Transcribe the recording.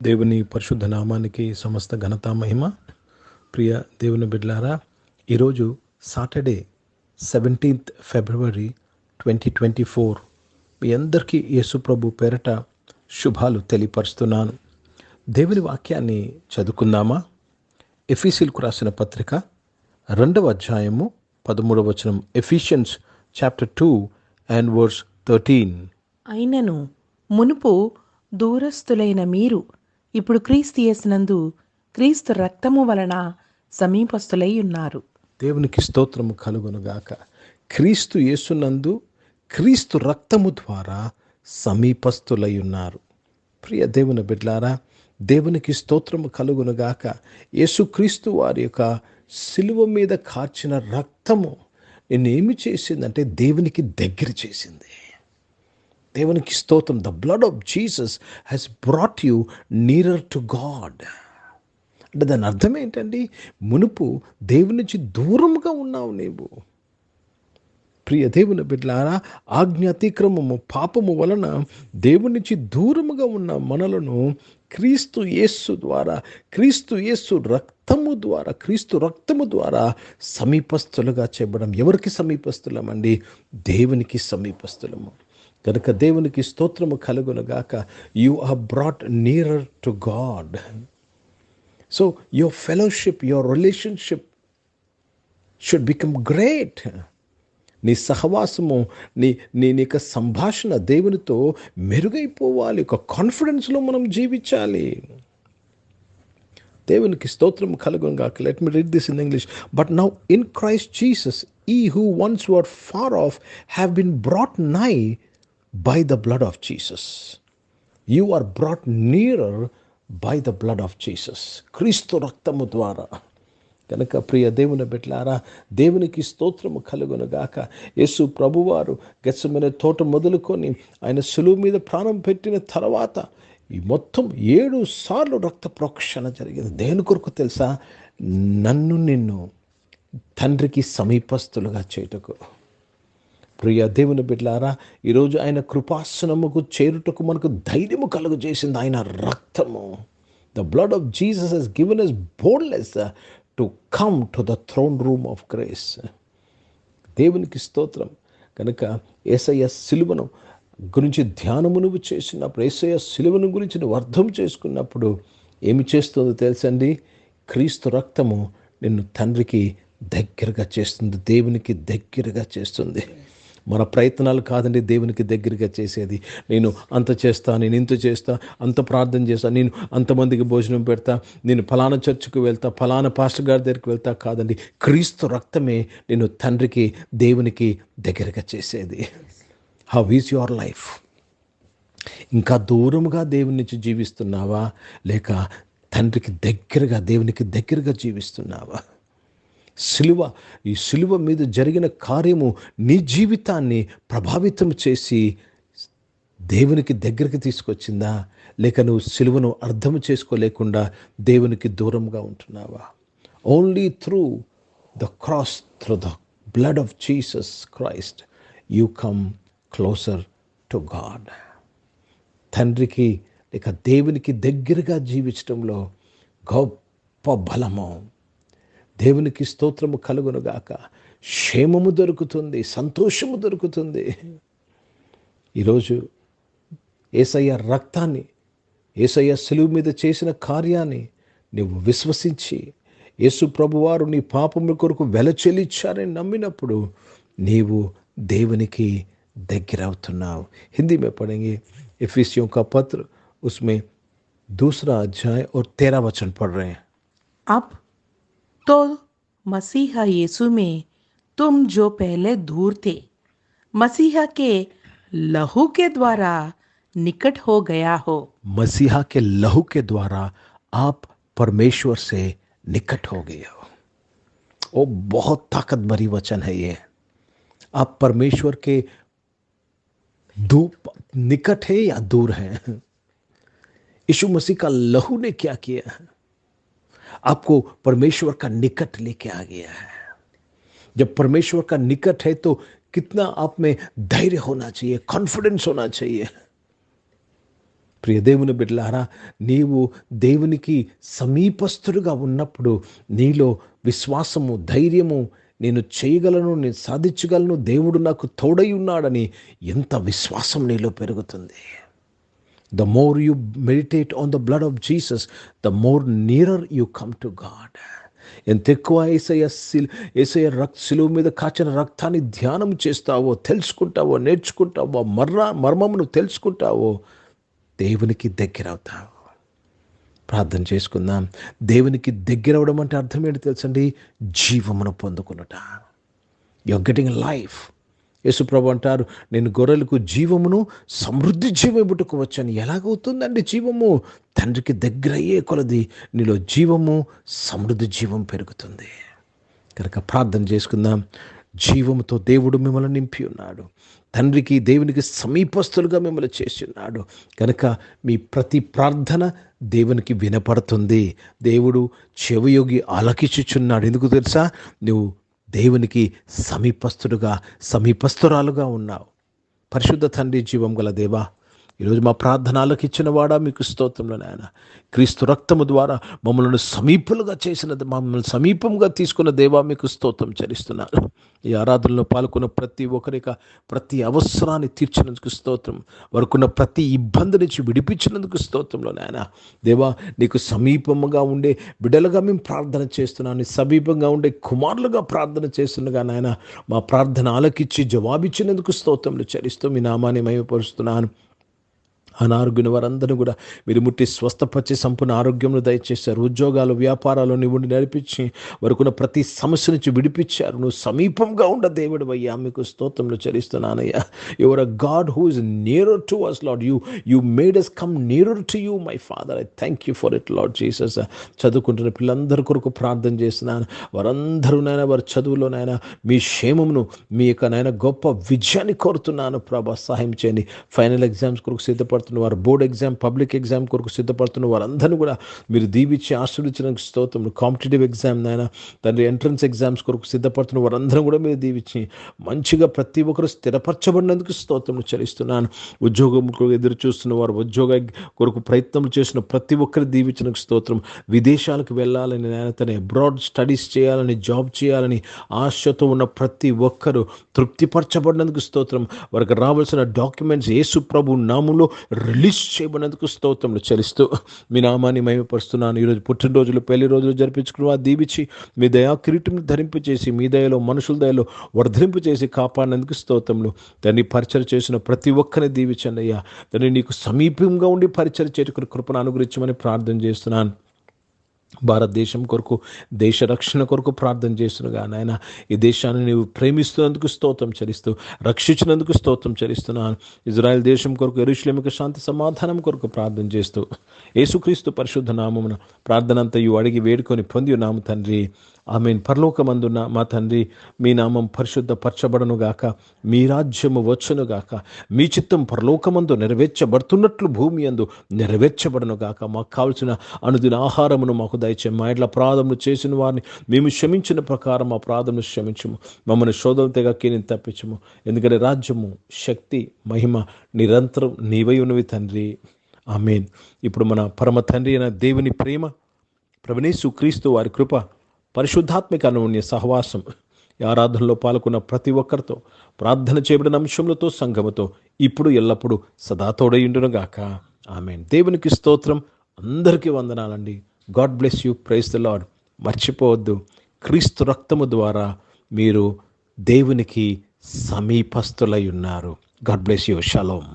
దేవుని పరిశుద్ధ నామానికి సమస్త ఘనత మహిమ. ప్రియ దేవుని బిడ్డలారా, ఈరోజు సాటర్డే 17th ఫిబ్రవరి 2024. మీ అందరికీ యేసు ప్రభు పేరట శుభాలు తెలియపరుస్తున్నాను. దేవుని వాక్యాన్ని చదువుకుందామా? ఎఫీసీలకు రాసిన పత్రిక 2వ అధ్యాయము 13వ వచనం. Ephesians chapter 2 and verse 13. అయినను మునుపు దూరస్థులైన మీరు ఇప్పుడు క్రీస్తు యేసునందు క్రీస్తు రక్తము వలన సమీపస్థులై ఉన్నారు. దేవునికి స్తోత్రము కలుగునుగాక. క్రీస్తు యేసునందు క్రీస్తు రక్తము ద్వారా సమీపస్థులై ఉన్నారు. ప్రియ దేవుని బిడ్డలారా, దేవునికి స్తోత్రము కలుగునుగాక. యేసుక్రీస్తు వారి యొక్క సిలువ మీద కార్చిన రక్తము నిన్నేమి చేసిందంటే దేవునికి దగ్గర చేసింది. దేవునికి స్తోత్రం. The blood of Jesus has brought you nearer to God. అంటే దాని అర్థం ఏంటండి? మునుపు దేవుని నుంచి దూరంగా ఉన్నావు నీవు. ప్రియ దేవుని బిడ్డలారా, ఆజ్ఞ అతిక్రమము పాపము వలన దేవుని నుంచి దూరముగా ఉన్న మనలను క్రీస్తు యేసు ద్వారా, క్రీస్తు యేసు రక్తము ద్వారా, క్రీస్తు రక్తము ద్వారా సమీపస్థులుగా చేయబడం. ఎవరికి సమీపస్థులమండి? దేవునికి సమీపస్థులము. కనుక దేవునికి స్తోత్రము కలుగునుగాక. You are brought nearer to God. So your fellowship, your relationship should become great. నీ సహవాసము, నీ యొక్క సంభాషణ దేవునితో మెరుగైపోవాలి. ఒక కాన్ఫిడెన్స్లో మనం జీవించాలి. దేవునికి స్తోత్రం కలుగునుగాక. Let me read this in English. But now in Christ Jesus ye who once were far off have been brought nigh by the blood of Jesus. You are brought nearer by the blood of Jesus. క్రీస్తు రక్తము ద్వారా. కనుక ప్రియ దేవుని బిడ్డలారా, దేవునికి స్తోత్రము కలుగునుగాక. యేసు ప్రభువారు గెత్సెమనే తోట మొదలుకొని ఆయన సులువు మీద ప్రాణం పెట్టిన తర్వాత ఈ మొత్తం 7 సార్లు రక్త ప్రోక్షణ జరిగింది. దేని కొరకు తెలుసా? నన్ను నిన్ను తండ్రికి సమీపస్థులుగా చేయుటకు. ప్రియ దేవుని బిడ్డలారా, ఈరోజు ఆయన కృపాసనముకు చేరుటకు మనకు ధైర్యము కలుగు చేసింది ఆయన రక్తము. The blood of Jesus has given us boldness to come to the throne room of grace. దేవునికి స్తోత్రం. కనుక యేసయ్య సిలువను గురించి ధ్యానము నువ్వు చేసినప్పుడు, యేసయ్య సిలువను గురించి నువ్వు అర్థం చేసుకున్నప్పుడు ఏమి చేస్తుందో తెలుసండి? క్రీస్తు రక్తము నిన్ను తండ్రికి దగ్గరగా చేస్తుంది, దేవునికి దగ్గరగా చేస్తుంది. మన ప్రయత్నాలు కాదండి దేవునికి దగ్గరగా చేసేది. నేను అంత చేస్తా, నేను ఇంత చేస్తా, అంత ప్రార్థన చేస్తా, నేను అంతమందికి భోజనం పెడతా, నేను ఫలానా చర్చికి వెళ్తా, ఫలానా పాస్టర్ గారి దగ్గరికి వెళ్తా కాదండి. క్రీస్తు రక్తమే నేను తండ్రికి, దేవునికి దగ్గరగా చేసేది. How is your life? ఇంకా దూరముగా దేవుని నుంచి జీవిస్తున్నావా, లేక తండ్రికి దగ్గరగా, దేవునికి దగ్గరగా జీవిస్తున్నావా? ఈ సిలువ మీద జరిగిన కార్యము నీ జీవితాన్ని ప్రభావితం చేసి దేవునికి దగ్గరికి తీసుకొచ్చిందా, లేక నువ్వు సిలువను అర్థం చేసుకోలేకుండా దేవునికి దూరంగా ఉంటున్నావా? Only through the cross, through the blood of Jesus Christ you come closer to God. తండ్రికి లేక దేవునికి దగ్గరగా జీవించడంలో గొప్ప బలము. దేవునికి స్తోత్రము కలుగునుగాక. క్షేమము దొరుకుతుంది, సంతోషము దొరుకుతుంది. ఈరోజు యేసయ్య రక్తాన్ని, యేసయ్య సిలువ మీద చేసిన కార్యాన్ని నువ్వు విశ్వసించి, యేసు ప్రభువారు నీ పాపముల కొరకు వెల చెల్లించారని నమ్మినప్పుడు నీవు దేవునికి దగ్గర అవుతున్నావు. హిందీ में पढ़ेंगे एफिसियों का पत्र, उसमें 2 अध्याय और 13 वचन पढ़ रहे हैं. अब तो मसीहा यीशु में तुम जो पहले दूर थे, मसीहा के लहू के द्वारा निकट हो गया हो. मसीहा के लहू के द्वारा आप परमेश्वर से निकट हो गए हो. ओ बहुत ताकत भरी वचन है ये. आप परमेश्वर के निकट है या दूर है? यीशु मसीह का लहू ने क्या किया है? आपको परमेश्वर का निकट लेके आ गया है. जब परमेश्वर का निकट है तो कितना आप में धैर्य होना चाहिए, कॉन्फिडेंस होना चाहिए. ప్రియ దేవుని బిడ్డలారా, నీవు దేవునికి సమీపస్తుడుగా ఉన్నప్పుడు నీలో విశ్వాసము, ధైర్యము, నేను చేయగలను, నేను సాధించగలను, దేవుడు నాకు తోడై ఉన్నాడని ఎంత విశ్వాసం నీలో పెరుగుతుంది. The more you meditate on the blood of Jesus, the more nearer you come to God. ఎంత ఎక్కువ యేసయ్య శిలువ మీద కాచిన రక్తాన్ని ధ్యానం చేస్తావో, తెలుసుకుంటావో, నేర్చుకుంటావో, మర్మమును తెలుసుకుంటావో, దేవునికి దగ్గరవుతావు. ప్రార్థన చేసుకుందాం. దేవునికి దగ్గరవడం అంటే అర్థం ఏంటి తెలుసండి? జీవమును పొందుకున్నట. You're getting life. యేసుప్రభు అంటారు, నేను గొర్రెలకు జీవమును సమృద్ధి జీవం పుట్టుకు వచ్చాను. ఎలాగవుతుందండి జీవము? తండ్రికి దగ్గర అయ్యే కొలది నీలో జీవము, సమృద్ధి జీవం పెరుగుతుంది. కనుక ప్రార్థన చేసుకుందాం. జీవముతో దేవుడు మిమ్మల్ని నింపి ఉన్నాడు. తండ్రికి, దేవునికి సమీపస్తులుగా మిమ్మల్ని చేసి ఉన్నాడు. కనుక మీ ప్రతి ప్రార్థన దేవునికి వినపడుతుంది. దేవుడు చెవియొగ్గి ఆలకించుచున్నాడు. ఎందుకు తెలుసా? నువ్వు దేవునికి సమీపస్తురాలుగా ఉన్నావు. పరిశుద్ధ తండ్రి, జీవం గల దేవా, ఈరోజు మా ప్రార్థనలకు ఇచ్చిన వాడా మీకు స్తోత్రంలో నాయన. క్రీస్తు రక్తము ద్వారా మమ్మల్ని మమ్మల్ని సమీపంగా తీసుకున్న దేవా మీకు స్తోత్రం చెల్లిస్తున్నాను. ఈ ఆరాధనలో పాల్గొన్న ప్రతి ఒక్కరికి ప్రతి అవసరాన్ని తీర్చినందుకు స్తోత్రం. వారికున్న ప్రతి ఇబ్బంది నుంచి విడిపించినందుకు స్తోత్రంలో నాయన. దేవా, నీకు సమీపంగా ఉండే బిడ్డలుగా మేము ప్రార్థన చేస్తున్నాను. సమీపంగా ఉండే కుమారులుగా ప్రార్థన చేస్తుండగా నాయన, మా ప్రార్థన ఆలకించి జవాబిచ్చినందుకు స్తోత్రంలో చెల్లిస్తూ మీ నామాన్ని మహిమపరుస్తున్నాను. అనారోగ్యం వారందరూ కూడా మీరు ముట్టి స్వస్థపరిచి సంపూర్ణ ఆరోగ్యంలో దయచేశారు. ఉద్యోగాలు, వ్యాపారాలు నీవు నడిపించి వారికున్న ప్రతి సమస్య నుంచి విడిపించారు. నువ్వు సమీపంగా ఉండ దేవుడు అయ్యా, మీకు స్తోత్రంలో చెల్లిస్తున్నానయ్యా. Your a God who is nearer to us, Lord. You made us come nearer to you, my father. I thank you for it, Lord Jesus. చదువుకుంటున్న పిల్లలందరి కొరకు ప్రార్థన చేస్తున్నాను. వారందరూ నాయన వారి చదువులోనైనా మీ క్షేమమును, మీ యొక్క నాయన గొప్ప విజయాన్ని కోరుతున్నాను. ప్రభా, సహాయం చేయండి. ఫైనల్ ఎగ్జామ్స్ కొరకు సిద్ధపడుతున్న వారు, బోర్డ్ ఎగ్జామ్, పబ్లిక్ ఎగ్జామ్ కొరకు సిద్ధపడుతున్న వారందరూ కూడా మీరు దీవించి ఆశీర్వదించడానికి స్తోత్రం. కాంపిటేటివ్ ఎగ్జామ్ నాయన తండ్రి, ఎంట్రన్స్ ఎగ్జామ్స్ కొరకు సిద్ధపడుతున్న వారందరూ కూడా మీరు దీవించి మంచిగా ప్రతి ఒక్కరు స్థిరపరచబడినందుకు స్తోత్రం చెల్లిస్తున్నాను. ఉద్యోగం కొరకు ఎదురు చూస్తున్న వారు, ఉద్యోగ కొరకు ప్రయత్నం చేసిన ప్రతి ఒక్కరు దీవించడానికి స్తోత్రం. విదేశాలకు వెళ్ళాలని నాయన, తన అబ్రాడ్ స్టడీస్ చేయాలని, జాబ్ చేయాలని ఆశతో ఉన్న ప్రతి ఒక్కరూ తృప్తిపరచబడినందుకు స్తోత్రం. వారికి రావాల్సిన డాక్యుమెంట్స్ యేసు ప్రభు నామంలో రిలీజ్ చేయబడినందుకు స్తోత్రములు చెల్లిస్తూ మీ నామాన్ని మహిమపరుస్తున్నాను. ఈరోజు పుట్టినరోజులు, పెళ్లి రోజులు జరిపించుకుని వారు దీవించి మీ దయా కిరీటంను ధరింపచేసి, మీ దయలో, మనుషుల దయలో వర్ధరింపు చేసి కాపాడినందుకు స్తోత్రములు. దాన్ని పరిచయం చేసిన ప్రతి ఒక్కరిని దీవించండి అయ్యా. దాన్ని నీకు సమీపంగా ఉండి పరిచయం చేటుకుని కృపను అనుగ్రహించమని ప్రార్థన చేస్తున్నాను. భారతదేశం కొరకు, దేశ రక్షణ కొరకు ప్రార్థన చేస్తున్నగా నాయన, ఈ దేశాన్ని నీవు ప్రేమిస్తున్నందుకు స్తోత్రం చెల్లిస్తూ, రక్షించినందుకు స్తోత్రం చెల్లిస్తున్నాను. ఇజ్రాయెల్ దేశం కొరకు, యెరూషలేముకు శాంతి సమాధానం కొరకు ప్రార్థన చేస్తూ యేసుక్రీస్తు పరిశుద్ధ నామమున ప్రార్థన అంతయు అడిగి వేడుకొని పొంది ఉన్నాము తండ్రి. ఆమేన్. పరలోకమందున్న మా తండ్రి, మీ నామం పరిశుద్ధపరచబడనుగాక, మీ రాజ్యము వచ్చునుగాక, మీ చిత్తం పరలోకమందు నెరవేర్చబడుతున్నట్లు భూమి యందు నెరవేర్చబడనుగాక. మాకు కావలసిన అనుదిన ఆహారమును మాకు దయచేయం. మా ఇంట్లో అపరాధములు చేసిన వారిని మేము క్షమించిన ప్రకారం మా అపరాధములు క్షమించము. మమ్మల్ని శోధనలు తెగకీని తప్పించము. ఎందుకంటే రాజ్యము, శక్తి, మహిమ నిరంతరం నీవై ఉన్నవి తండ్రి. ఆమేన్. ఇప్పుడు మన పరమ తండ్రి అయిన దేవుని ప్రేమ, ప్రభువైన క్రీస్తు వారి కృప, పరిశుద్ధాత్మిక అన్యోన్య సహవాసం ఈ ఆరాధనలో పాల్గొన్న ప్రతి ఒక్కరితో, ప్రార్థన చేయబడిన అంశములతో, సంఘముతో ఇప్పుడు ఎల్లప్పుడూ సదా తోడయుండునుగాక. ఆమేన్. దేవునికి స్తోత్రం. అందరికీ వందనాలండి. God bless you. Praise the Lord. మర్చిపోవద్దు, క్రీస్తు రక్తము ద్వారా మీరు దేవునికి సమీపస్తులై ఉన్నారు. God bless you. షలోమ్.